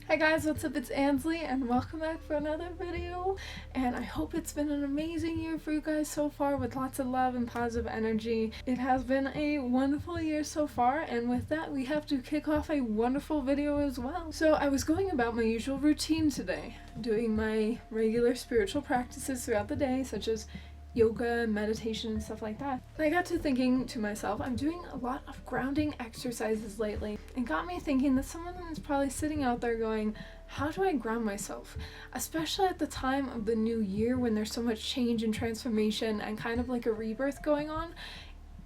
Hi guys, what's up? It's Ansley and welcome back for another video, and I hope it's been an amazing year for you guys so far with lots of love and positive energy. It has been a wonderful year so far, and with that we have to kick off a wonderful video as well. So I was going about my usual routine today, doing my regular spiritual practices throughout the day, such as yoga, meditation, and stuff like that. And I got to thinking to myself, I'm doing a lot of grounding exercises lately, and got me thinking that someone is probably sitting out there going, how do I ground myself? Especially at the time of the new year when there's so much change and transformation and kind of like a rebirth going on.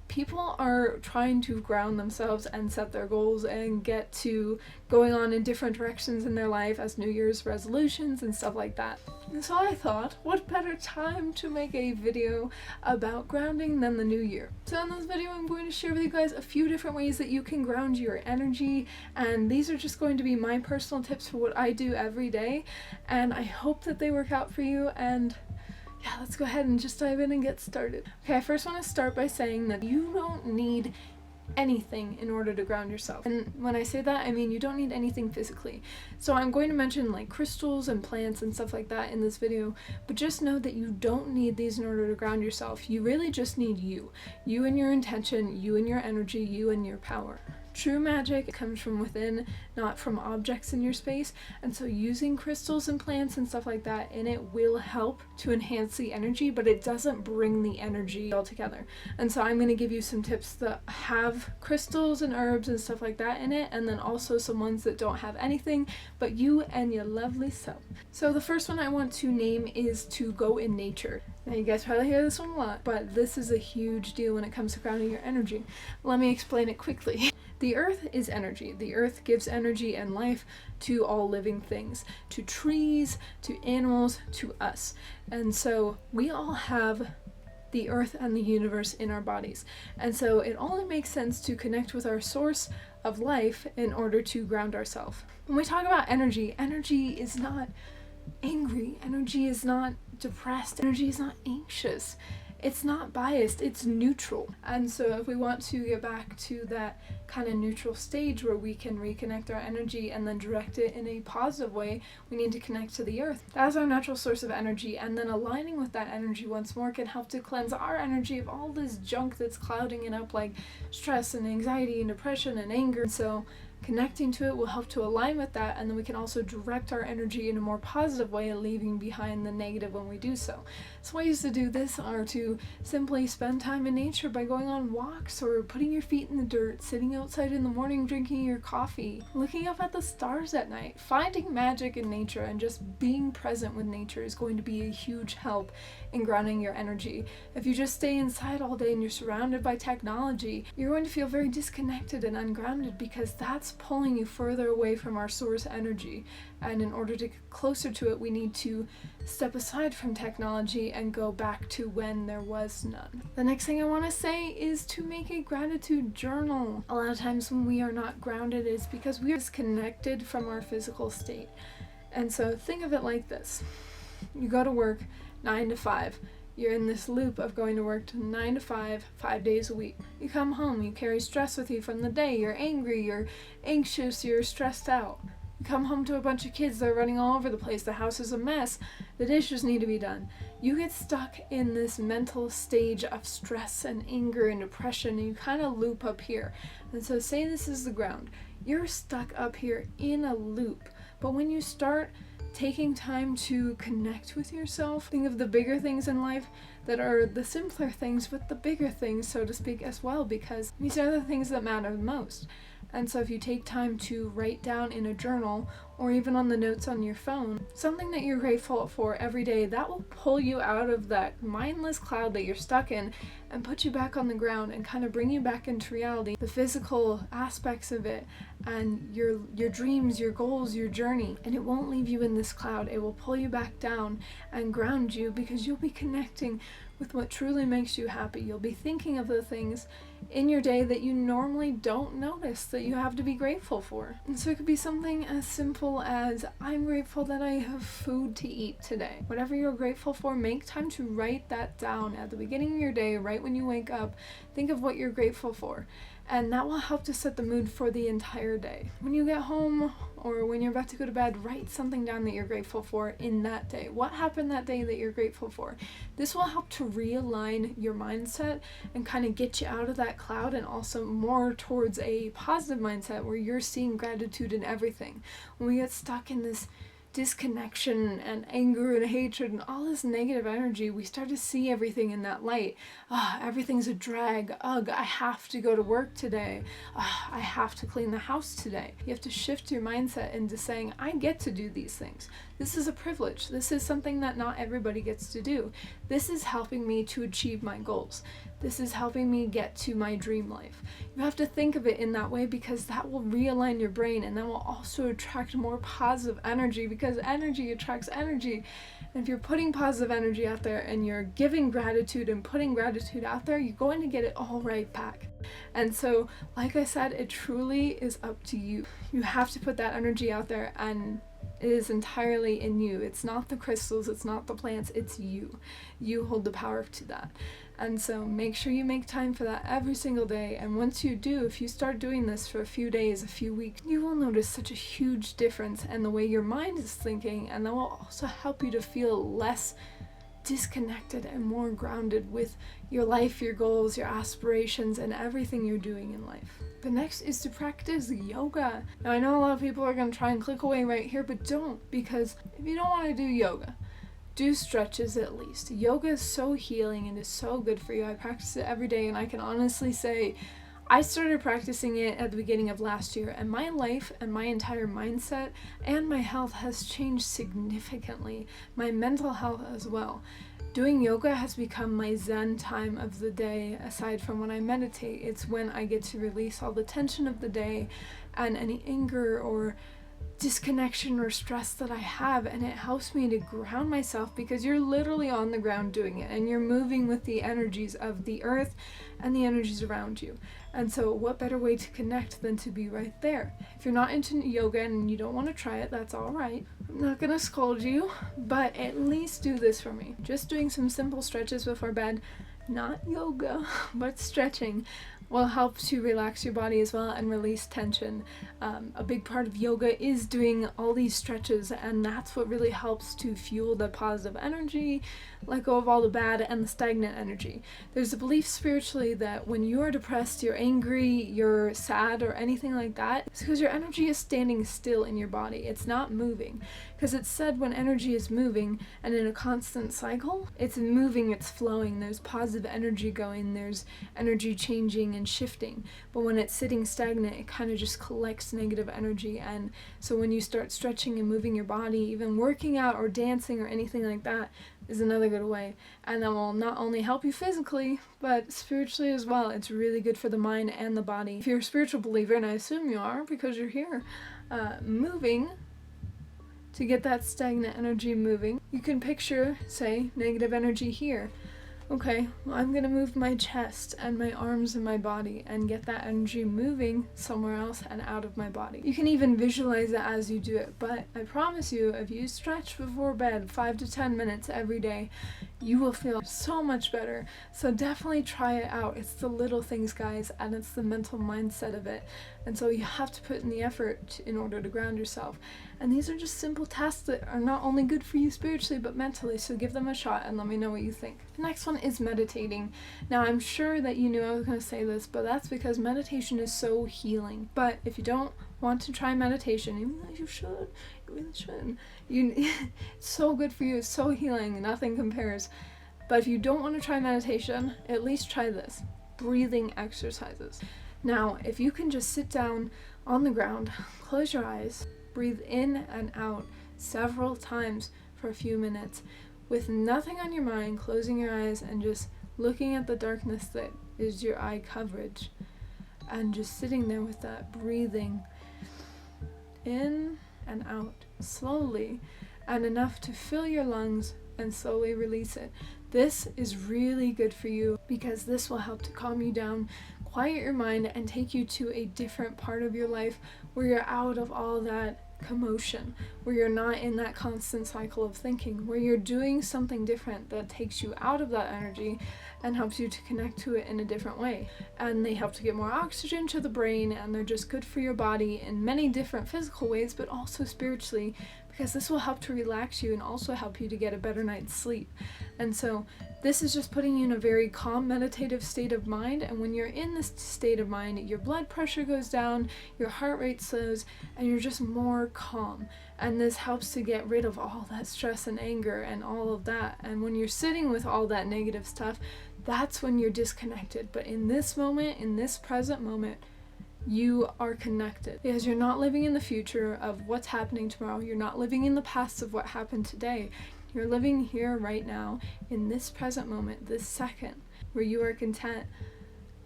People are trying to ground themselves and set their goals and get to going on in different directions in their life as New Year's resolutions and stuff like that. And so I thought, what better time to make a video about grounding than the new year? So in this video I'm going to share with you guys a few different ways that you can ground your energy, and these are just going to be my personal tips for what I do every day, and I hope that they work out for you. And yeah, let's go ahead and just dive in and get started. Okay, I first want to start by saying that you don't need anything in order to ground yourself. And when I say that, I mean you don't need anything physically. So I'm going to mention like crystals and plants and stuff like that in this video, but just know that you don't need these in order to ground yourself. You really just need you. You and your intention, you and your energy, you and your power. True magic comes from within, not from objects in your space, and so using crystals and plants and stuff like that in it will help to enhance the energy, but it doesn't bring the energy all together. And so I'm going to give you some tips that have crystals and herbs and stuff like that in it, and then also some ones that don't have anything but you and your lovely self. So the first one I want to name is to go in nature. Now you guys probably hear this one a lot, but this is a huge deal when it comes to grounding your energy. Let me explain it quickly. The earth is energy. The earth gives energy and life to all living things, to trees, to animals, to us. And so we all have the earth and the universe in our bodies. And so it only makes sense to connect with our source of life in order to ground ourselves. When we talk about energy, energy is not angry. Energy is not depressed. Energy is not anxious. It's not biased, it's neutral. And so if we want to get back to that kind of neutral stage where we can reconnect our energy and then direct it in a positive way, we need to connect to the earth. That is our natural source of energy, and then aligning with that energy once more can help to cleanse our energy of all this junk that's clouding it up, like stress and anxiety and depression and anger. So connecting to it will help to align with that, and then we can also direct our energy in a more positive way, leaving behind the negative when we do so. So ways to do this are to simply spend time in nature by going on walks or putting your feet in the dirt, sitting outside in the morning drinking your coffee, looking up at the stars at night. Finding magic in nature and just being present with nature is going to be a huge help in grounding your energy. If you just stay inside all day and you're surrounded by technology, you're going to feel very disconnected and ungrounded, because that's pulling you further away from our source energy. And in order to get closer to it, we need to step aside from technology and go back to when there was none. The next thing I want to say is to make a gratitude journal. A lot of times when we are not grounded, it's because we are disconnected from our physical state. And so think of it like this. You go to work 9 to 5. You're in this loop of going to work to 9 to 5, 5 days a week. You come home, you carry stress with you from the day. You're angry, you're anxious, you're stressed out. You come home to a bunch of kids that are running all over the place. The house is a mess. The dishes need to be done. You get stuck in this mental stage of stress and anger and depression, and you kind of loop up here. And so say this is the ground. You're stuck up here in a loop. But when you start taking time to connect with yourself, think of the bigger things in life that are the simpler things, but the bigger things, so to speak, as well, because these are the things that matter the most. And so if you take time to write down in a journal or even on the notes on your phone something that you're grateful for every day, that will pull you out of that mindless cloud that you're stuck in and put you back on the ground and kind of bring you back into reality, the physical aspects of it and your dreams, your goals, your journey. And it won't leave you in this cloud. It will pull you back down and ground you, because you'll be connecting with what truly makes you happy. You'll be thinking of the things in your day that you normally don't notice that you have to be grateful for. And so it could be something as simple as, I'm grateful that I have food to eat today. Whatever you're grateful for, make time to write that down at the beginning of your day, right when you wake up. Think of what you're grateful for. and that will help to set the mood for the entire day. When you get home or when you're about to go to bed, write something down that you're grateful for in that day. What happened that day that you're grateful for? This will help to realign your mindset and kind of get you out of that cloud and also more towards a positive mindset where you're seeing gratitude in everything. When we get stuck in this disconnection and anger and hatred and all this negative energy, we start to see everything in that light. Everything's a drag. Ugh, I have to go to work today. I have to clean the house today. You have to shift your mindset into saying, I get to do these things. This is a privilege. This is something that not everybody gets to do. This is helping me to achieve my goals. This is helping me get to my dream life. You have to think of it in that way because that will realign your brain, and that will also attract more positive energy because energy attracts energy. And if you're putting positive energy out there and you're giving gratitude and putting gratitude out there, you're going to get it all right back. And so, like I said, it truly is up to you. You have to put that energy out there, and it is entirely in you. It's not the crystals, it's not the plants, it's you. You hold the power to that. And so make sure you make time for that every single day. And once you do, if you start doing this for a few days, a few weeks, you will notice such a huge difference in the way your mind is thinking, and that will also help you to feel less disconnected and more grounded with your life, your goals, your aspirations, and everything you're doing in life. The next is to practice yoga. Now, I know a lot of people are going to try and click away right here, but don't, because if you don't want to do yoga, do stretches at least. Yoga is so healing and is so good for you. I practice it every day, and I can honestly say I started practicing it at the beginning of last year, and my life and my entire mindset and my health has changed significantly. My mental health as well. Doing yoga has become my zen time of the day. Aside from when I meditate, it's when I get to release all the tension of the day and any anger or disconnection or stress that I have, and it helps me to ground myself because you're literally on the ground doing it and you're moving with the energies of the earth and the energies around you. And so what better way to connect than to be right there? If you're not into yoga and you don't want to try it, that's all right. I'm not gonna scold you, but at least do this for me. Just doing some simple stretches before bed, not yoga, but stretching, will help to relax your body as well and release tension. A big part of yoga is doing all these stretches, and that's what really helps to fuel the positive energy, let go of all the bad and the stagnant energy. There's a belief spiritually that when you're depressed, you're angry, you're sad, or anything like that, it's because your energy is standing still in your body. It's not moving. Because it's said when energy is moving and in a constant cycle, it's moving, it's flowing, there's positive energy going, there's energy changing and shifting. But when it's sitting stagnant, it kind of just collects negative energy. And so when you start stretching and moving your body, even working out or dancing or anything like that, is another good way. And that will not only help you physically, but spiritually as well. It's really good for the mind and the body. If you're a spiritual believer, and I assume you are because you're here, moving to get that stagnant energy moving, you can picture, say, negative energy here. Okay, well, I'm gonna move my chest and my arms and my body and get that energy moving somewhere else and out of my body. You can even visualize it as you do it, but I promise you, if you stretch before bed 5 to 10 minutes every day, you will feel so much better. So definitely try it out. It's the little things, guys, and it's the mental mindset of it. And so you have to put in the effort in order to ground yourself. And these are just simple tasks that are not only good for you spiritually, but mentally. So give them a shot and let me know what you think. The next one is meditating. Now, I'm sure that you knew I was going to say this, but that's because meditation is so healing. But if you don't want to try meditation, even though you should, you really should, it's so good for you, it's so healing, nothing compares. But if you don't want to try meditation, at least try this: breathing exercises. Now, if you can just sit down on the ground, close your eyes, breathe in and out several times for a few minutes with nothing on your mind, closing your eyes and just looking at the darkness that is your eye coverage, and just sitting there with that, breathing in and out slowly and enough to fill your lungs and slowly release it. This is really good for you because this will help to calm you down, quiet your mind, and take you to a different part of your life where you're out of all that commotion, where you're not in that constant cycle of thinking, where you're doing something different that takes you out of that energy and helps you to connect to it in a different way. And they help to get more oxygen to the brain, and they're just good for your body in many different physical ways, but also spiritually, because this will help to relax you and also help you to get a better night's sleep. And so this is just putting you in a very calm, meditative state of mind, and when you're in this state of mind, your blood pressure goes down, your heart rate slows, and you're just more calm. And this helps to get rid of all that stress and anger and all of that. And when you're sitting with all that negative stuff, that's when you're disconnected. But in this moment, in this present moment, you are connected, because you're not living in the future of what's happening tomorrow. You're not living in the past of what happened today. You're living here right now in this present moment, this second, where you are content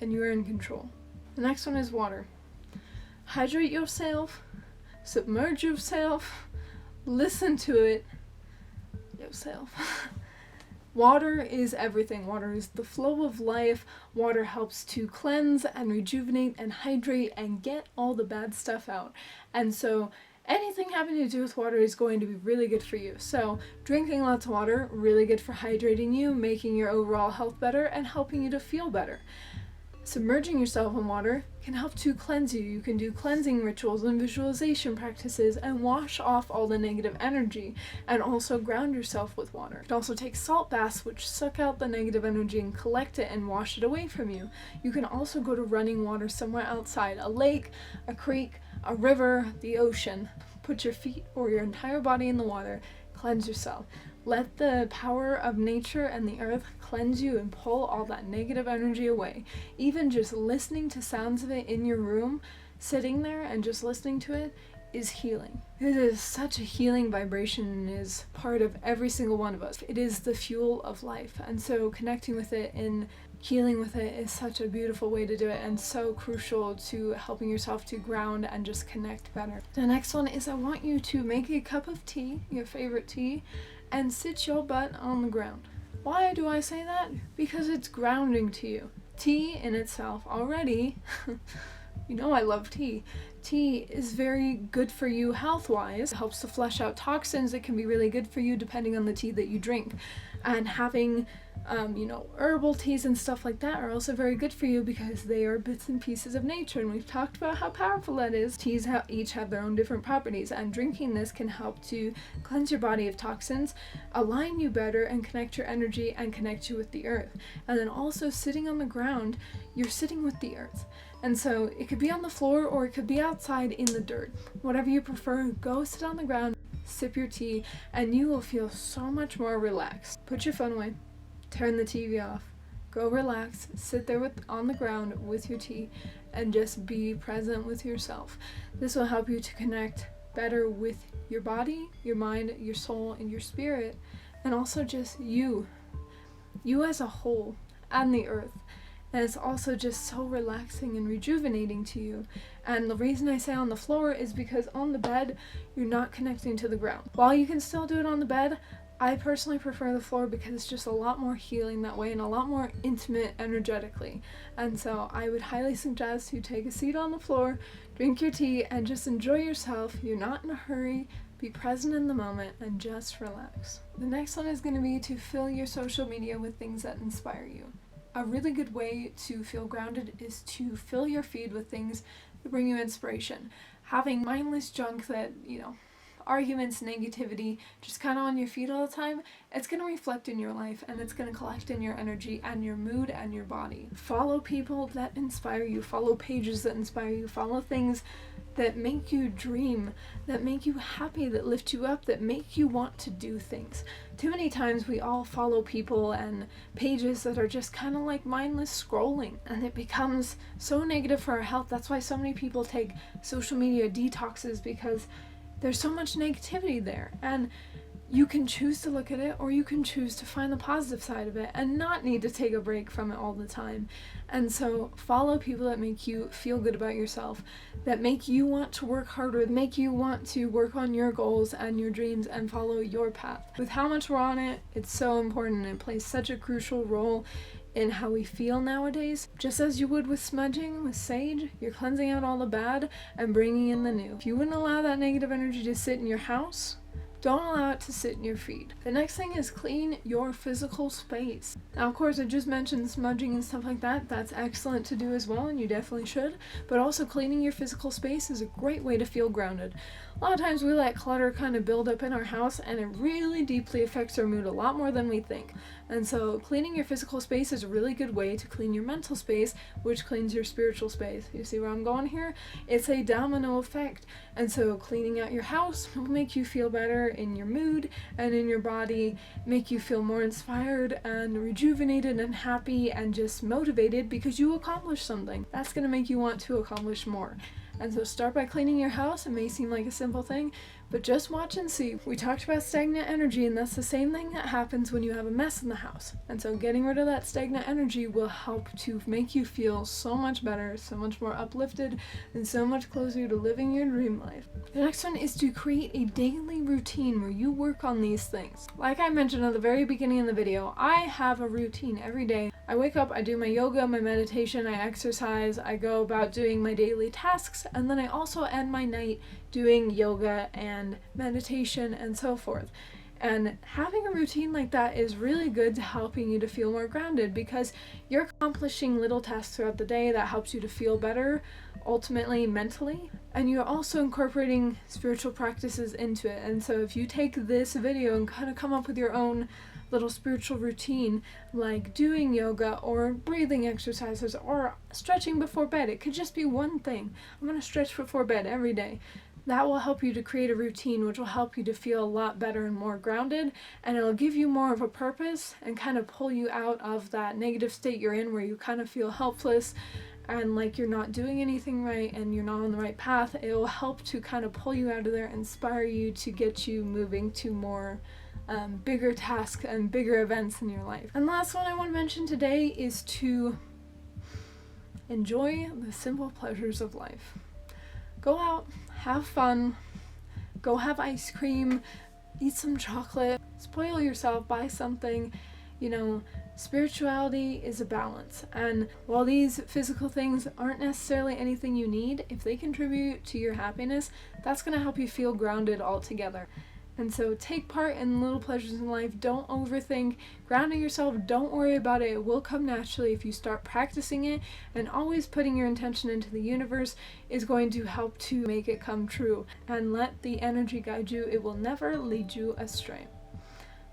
and you are in control. The next one is water. Hydrate yourself, submerge yourself, listen to it yourself. Water is everything. Water is the flow of life. Water helps to cleanse and rejuvenate and hydrate and get all the bad stuff out. And so anything having to do with water is going to be really good for you. So drinking lots of water, really good for hydrating you, making your overall health better, and helping you to feel better. Submerging yourself in water can help to cleanse you. You can do cleansing rituals and visualization practices and wash off all the negative energy, and also ground yourself with water. You can also take salt baths, which suck out the negative energy and collect it and wash it away from you. You can also go to running water somewhere outside, a lake, a creek, a river, the ocean. Put your feet or your entire body in the water. Cleanse yourself. Let the power of nature and the earth cleanse you and pull all that negative energy away. Even just listening to sounds of it in your room, sitting there and just listening to it, is healing. It is such a healing vibration and is part of every single one of us. It is the fuel of life. And so connecting with it and healing with it is such a beautiful way to do it, and so crucial to helping yourself to ground and just connect better. The next one is I want you to make a cup of tea, your favorite tea, and sit your butt on the ground. Why do I say that? Because it's grounding to you. Tea in itself already, you know I love tea. Tea is very good for you health-wise. It helps to flush out toxins. It can be really good for you depending on the tea that you drink. And having herbal teas and stuff like that are also very good for you because they are bits and pieces of nature, and we've talked about how powerful that is. Teas each have their own different properties, and drinking this can help to cleanse your body of toxins, align you better, and connect your energy and connect you with the earth. And then also sitting on the ground, you're sitting with the earth. And so it could be on the floor or it could be outside in the dirt. Whatever you prefer, go sit on the ground, sip your tea, and you will feel so much more relaxed. Put your phone away. Turn the TV off, go relax, sit there on the ground with your tea, and just be present with yourself. This will help you to connect better with your body, your mind, your soul, and your spirit, and also just you as a whole, and the earth. And it's also just so relaxing and rejuvenating to you. And the reason I say on the floor is because on the bed, you're not connecting to the ground. While you can still do it on the bed, I personally prefer the floor because it's just a lot more healing that way and a lot more intimate energetically. And so I would highly suggest you take a seat on the floor, drink your tea, and just enjoy yourself. You're not in a hurry. Be present in the moment and just relax. The next one is going to be to fill your social media with things that inspire you. A really good way to feel grounded is to fill your feed with things that bring you inspiration. Having mindless junk that, arguments, negativity, just kind of on your feed all the time, it's going to reflect in your life and it's going to collect in your energy and your mood and your body. Follow people that inspire you. Follow pages that inspire you. Follow things that make you dream, that make you happy, that lift you up, that make you want to do things. Too many times we all follow people and pages that are just kind of like mindless scrolling, and it becomes so negative for our health. That's why so many people take social media detoxes, because there's so much negativity there, and you can choose to look at it or you can choose to find the positive side of it and not need to take a break from it all the time. And so follow people that make you feel good about yourself, that make you want to work harder, that make you want to work on your goals and your dreams and follow your path. With how much we're on it, it's so important and it plays such a crucial role in how we feel nowadays. Just as you would with smudging, with sage, you're cleansing out all the bad and bringing in the new. If you wouldn't allow that negative energy to sit in your house, don't allow it to sit in your feet. The next thing is clean your physical space. Now, of course, I just mentioned smudging and stuff like that. That's excellent to do as well, and you definitely should. But also cleaning your physical space is a great way to feel grounded. A lot of times we let clutter kind of build up in our house, and it really deeply affects our mood a lot more than we think. And so cleaning your physical space is a really good way to clean your mental space, which cleans your spiritual space. You see where I'm going here? It's a domino effect. And so cleaning out your house will make you feel better in your mood and in your body, make you feel more inspired and rejuvenated and happy and just motivated because you accomplished something. That's going to make you want to accomplish more. And so start by cleaning your house. It may seem like a simple thing, but just watch and see. We talked about stagnant energy, and that's the same thing that happens when you have a mess in the house. And so getting rid of that stagnant energy will help to make you feel so much better, so much more uplifted, and so much closer to living your dream life. The next one is to create a daily routine where you work on these things. Like I mentioned at the very beginning of the video, I have a routine every day. I wake up, I do my yoga, my meditation, I exercise, I go about doing my daily tasks, and then I also end my night doing yoga and meditation and so forth. And having a routine like that is really good to helping you to feel more grounded because you're accomplishing little tasks throughout the day that helps you to feel better, ultimately mentally, and you're also incorporating spiritual practices into it. And so if you take this video and kind of come up with your own little spiritual routine, like doing yoga or breathing exercises or stretching before bed, it could just be one thing. I'm going to stretch before bed every day. That will help you to create a routine which will help you to feel a lot better and more grounded, and it'll give you more of a purpose and kind of pull you out of that negative state you're in where you kind of feel helpless and like you're not doing anything right and you're not on the right path. It will help to kind of pull you out of there, inspire you to get you moving to more bigger tasks and bigger events in your life. And last one I want to mention today is to enjoy the simple pleasures of life. Go out, have fun, go have ice cream, eat some chocolate, spoil yourself, buy something. You know, spirituality is a balance, and while these physical things aren't necessarily anything you need, if they contribute to your happiness, that's going to help you feel grounded altogether. And so take part in little pleasures in life. Don't overthink. Grounding yourself, don't worry about it. It will come naturally if you start practicing it, and always putting your intention into the universe is going to help to make it come true. And let the energy guide you. It will never lead you astray.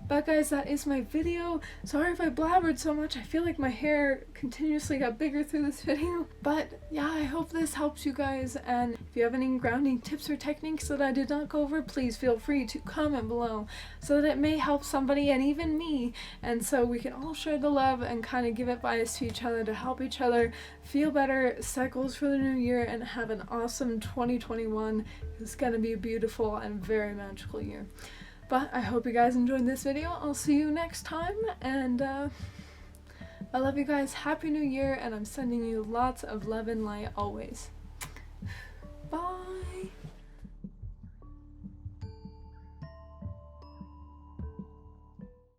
But guys, that is my video. Sorry if I blabbered so much. I feel like my hair continuously got bigger through this video. But yeah, I hope this helps you guys. And if you have any grounding tips or techniques that I did not go over, please feel free to comment below so that it may help somebody and even me. And so we can all share the love and kind of give advice to each other to help each other feel better, set goals for the new year, and have an awesome 2021. It's going to be a beautiful and very magical year. But I hope you guys enjoyed this video. I'll see you next time, and I love you guys. Happy New Year, and I'm sending you lots of love and light always. Bye!